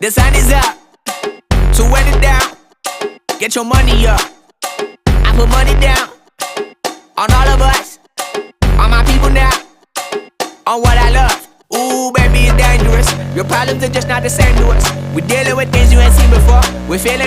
The sun is up, so wet it down. Get your money up. I put money down on all of us, on my people now, on what I love. Ooh, baby, it's dangerous. Your problems are just not the same to us. We're dealing with things you ain't seen before. We're feeling